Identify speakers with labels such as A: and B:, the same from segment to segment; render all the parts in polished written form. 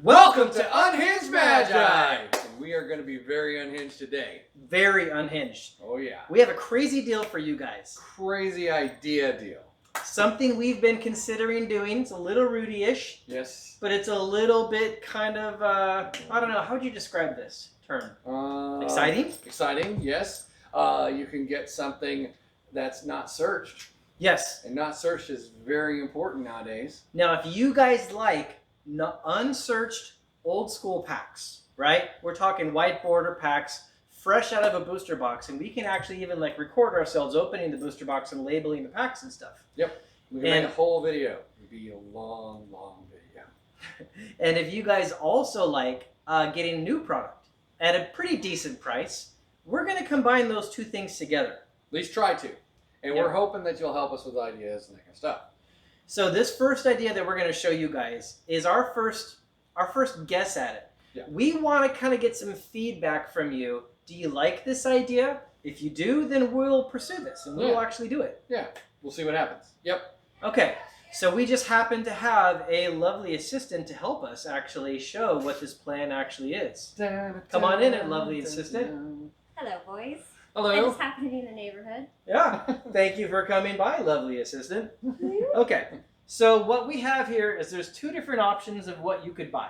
A: Welcome to Unhinged Magi! And we are going to be very unhinged today.
B: Very unhinged.
A: Oh yeah.
B: We have a crazy deal for you guys.
A: Crazy idea deal.
B: Something we've been considering doing. It's a little Rudy-ish.
A: Yes.
B: But it's a little bit kind of, I don't know, how would you describe this term? Exciting?
A: Exciting, yes. You can get something that's not searched.
B: Yes.
A: And not searched is very important nowadays.
B: Now, if you guys like unsearched old school packs, right? We're talking white border packs, fresh out of a booster box, and we can actually even like record ourselves opening the booster box and labeling the packs and stuff.
A: Yep. We can make a whole video. It'd be a long, long video.
B: And if you guys also like getting new product at a pretty decent price, we're going to combine those two things together.
A: At least try to. And we're hoping that you'll help us with ideas and that kind of stuff.
B: So this first idea that we're going to show you guys is our first guess at it.
A: Yeah.
B: We want to kind of get some feedback from you. Do you like this idea? If you do, then we'll pursue this and we'll actually do it.
A: Yeah, we'll see what happens. Yep.
B: Okay, so we just happen to have a lovely assistant to help us actually show what this plan actually is. Come on in, lovely assistant.
C: Hello, boys.
A: Hello.
C: I just happen to be in the neighborhood.
B: Yeah, thank you for coming by, lovely assistant. Okay, so what we have here is there's two different options of what you could buy.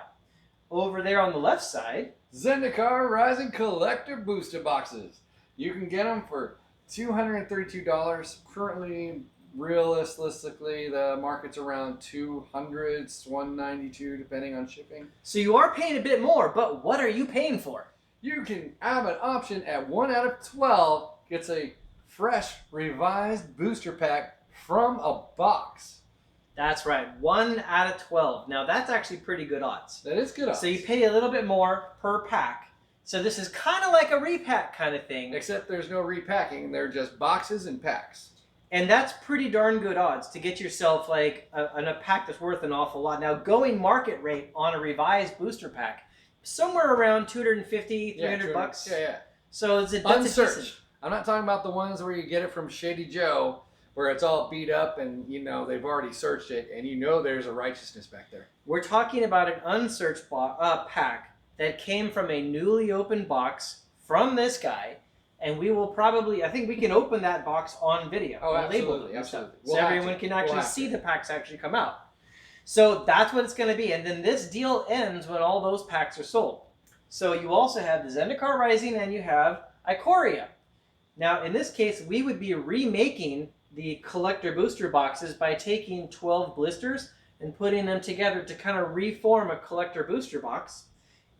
B: Over there on the left side,
A: Zendikar Rising Collector Booster Boxes. You can get them for $232. Currently, realistically, the market's around $200, $192, depending on shipping.
B: so you are paying a bit more, but what are you paying for?
A: You can have an option at 1 out of 12 gets a fresh, revised booster pack from a box.
B: That's right, 1 out of 12. Now that's actually pretty good odds.
A: That is good odds.
B: So you pay a little bit more per pack. So this is kind of like a repack kind of thing.
A: Except there's no repacking. They're just boxes and packs.
B: And that's pretty darn good odds to get yourself like a pack that's worth an awful lot. Now going market rate on a revised booster pack, somewhere around $250, $300 bucks.
A: Yeah.
B: So that's
A: Unsearched. I'm not talking about the ones where you get it from Shady Joe, where it's all beat up and you know they've already searched it and you know there's a righteousness back there.
B: We're talking about an unsearched pack that came from a newly opened box from this guy, and we will probably, I think we can open that box on video.
A: Oh,
B: absolutely.
A: Absolutely.
B: So everyone can actually see the packs actually come out. So that's what it's going to be. And then this deal ends when all those packs are sold. So you also have the Zendikar Rising and you have Ikoria. Now, in this case, we would be remaking the collector booster boxes by taking 12 blisters and putting them together to kind of reform a collector booster box.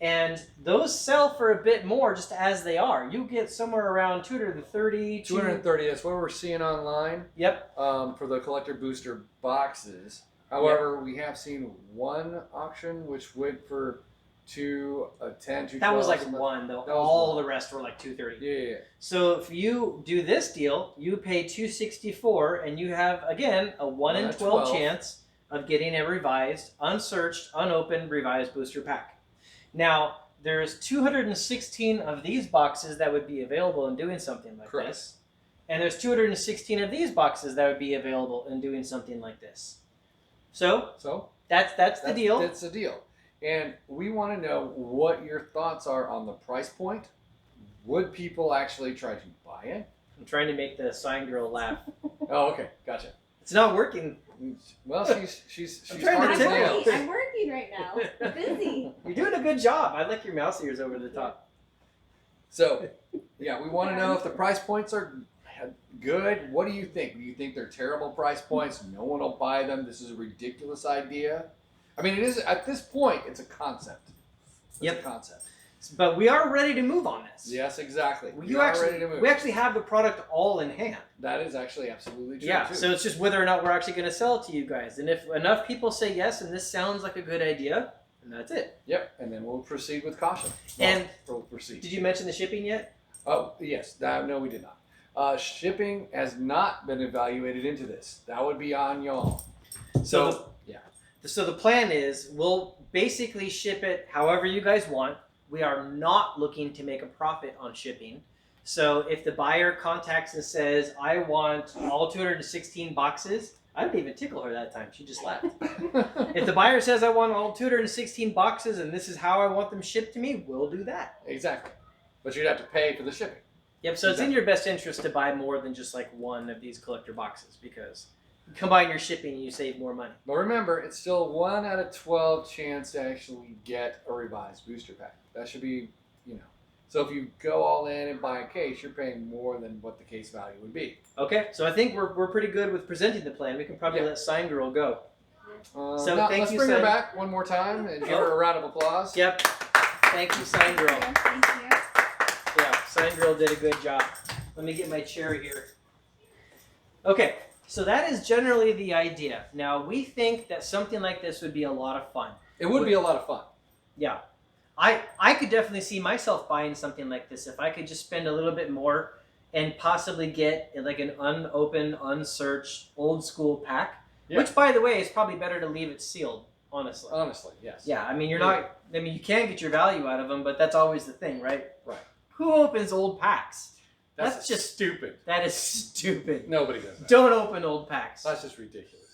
B: And those sell for a bit more just as they are. You get somewhere around $230.
A: $230, that's what we're seeing online.
B: Yep.
A: For the collector booster boxes. However, we have seen one auction which went for $210, $212.
B: That was like one, though. All the rest were like $230.
A: Yeah.
B: So if you do this deal, you pay $264, and you have again a 1 in 12 chance of getting a revised, unsearched, unopened, revised booster pack. Now there's 216 of these boxes that would be available in doing something like this, and there's 216 of these boxes that would be available in doing something like this. So that's the deal.
A: That's the deal. And we want to know what your thoughts are on the price point. Would people actually try to buy it?
B: I'm trying to make the sign girl laugh.
A: Oh, okay, gotcha.
B: It's not working.
A: Well, she's
B: trying to tell you.
C: I'm working right now. I'm busy.
B: You're doing a good job. I like your mouse ears over the top.
A: So, yeah, we want to know if the price points are good. What do you think? Do you think they're terrible price points? No one will buy them. This is a ridiculous idea. I mean, it is at this point. It's a concept. It's a concept.
B: But we are ready to move on this.
A: Yes, exactly.
B: We actually have the product all in hand.
A: That is actually absolutely true.
B: Yeah.
A: Too.
B: So it's just whether or not we're actually going to sell it to you guys. And if enough people say yes, and this sounds like a good idea, then that's it.
A: Yep. And then we'll proceed with caution. We'll proceed.
B: Did you mention the shipping yet?
A: Oh yes. No, we did not. Shipping has not been evaluated into this. That would be on y'all. So
B: the plan is we'll basically ship it however you guys want. We are not looking to make a profit on shipping. So if the buyer contacts and says, I want all 216 boxes, I didn't even tickle her that time. She just laughed. If the buyer says I want all 216 boxes and this is how I want them shipped to me, we'll do that.
A: Exactly. But you'd have to pay for the shipping.
B: Yep, so it's in your best interest to buy more than just like one of these collector boxes because you combine your shipping and you save more money.
A: But remember, it's still 1 out of 12 chance to actually get a revised booster pack. That should be, So if you go all in and buy a case, you're paying more than what the case value would be.
B: Okay, so I think we're pretty good with presenting the plan. We can probably let Sign Girl go.
A: So let's bring her back one more time and give her a round of applause.
B: Yep. Thank you, Sign Girl.
C: Thank you.
B: Yeah, Sign Girl did a good job. Let me get my chair here. Okay, so that is generally the idea. Now, we think that something like this would be a lot of fun.
A: It would be a lot of fun.
B: Yeah. I could definitely see myself buying something like this if I could just spend a little bit more and possibly get like an unopened, unsearched, old school pack. Yeah. Which, by the way, is probably better to leave it sealed, honestly.
A: Honestly, yes.
B: Yeah, I mean, you can get your value out of them, but that's always the thing, right?
A: Right.
B: Who opens old packs?
A: That's just stupid.
B: That is stupid.
A: Nobody does that.
B: Don't open old packs.
A: That's just ridiculous.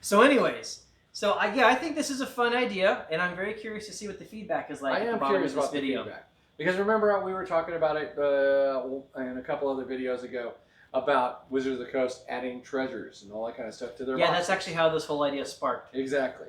B: So anyways, I think this is a fun idea, and I'm very curious to see what the feedback is like at the bottom of this video.
A: Feedback. Because remember, we were talking about it in a couple other videos ago about Wizards of the Coast adding treasures and all that kind of stuff to their boxes.
B: That's actually how this whole idea sparked.
A: Exactly.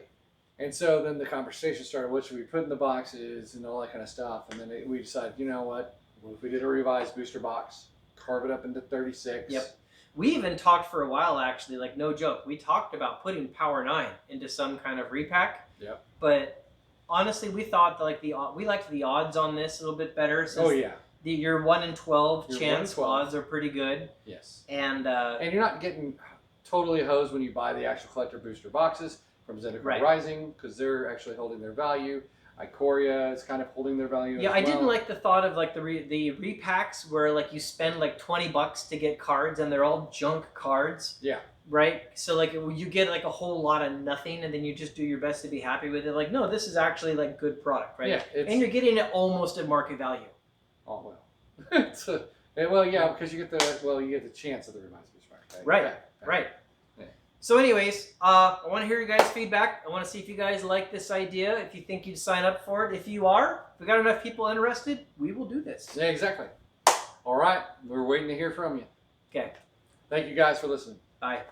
A: And so then the conversation started, what should we put in the boxes and all that kind of stuff. And then we decided, you know what if we did a revised booster box, carve it up into 36.
B: Yep. We even talked for a while, actually, like no joke. We talked about putting Power 9 into some kind of repack.
A: Yep.
B: But honestly, we thought that we liked the odds on this a little bit better.
A: Oh yeah.
B: Your 1 in 12
A: Your
B: chance
A: 1 in 12.
B: odds are pretty good.
A: Yes.
B: And
A: you're not getting totally hosed when you buy the actual collector booster boxes from Zendikar Rising because they're actually holding their value. Ikoria is kind of holding their value.
B: Yeah,
A: as
B: I
A: well.
B: didn't like the thought of like the repacks where like you spend like $20 to get cards and they're all junk cards.
A: Yeah.
B: Right? So like you get like a whole lot of nothing and then you just do your best to be happy with it. Like, no, this is actually like good product, right?
A: Yeah.
B: And you're getting it almost at market value.
A: Oh well. Well, yeah, because you get the chance of the revised booster pack.
B: Right. Right. Yeah. So anyways, I want to hear your guys' feedback. I want to see if you guys like this idea, if you think you'd sign up for it. If you are, if we got enough people interested, we will do this.
A: Yeah, exactly. All right. We're waiting to hear from you.
B: Okay.
A: Thank you guys for listening.
B: Bye.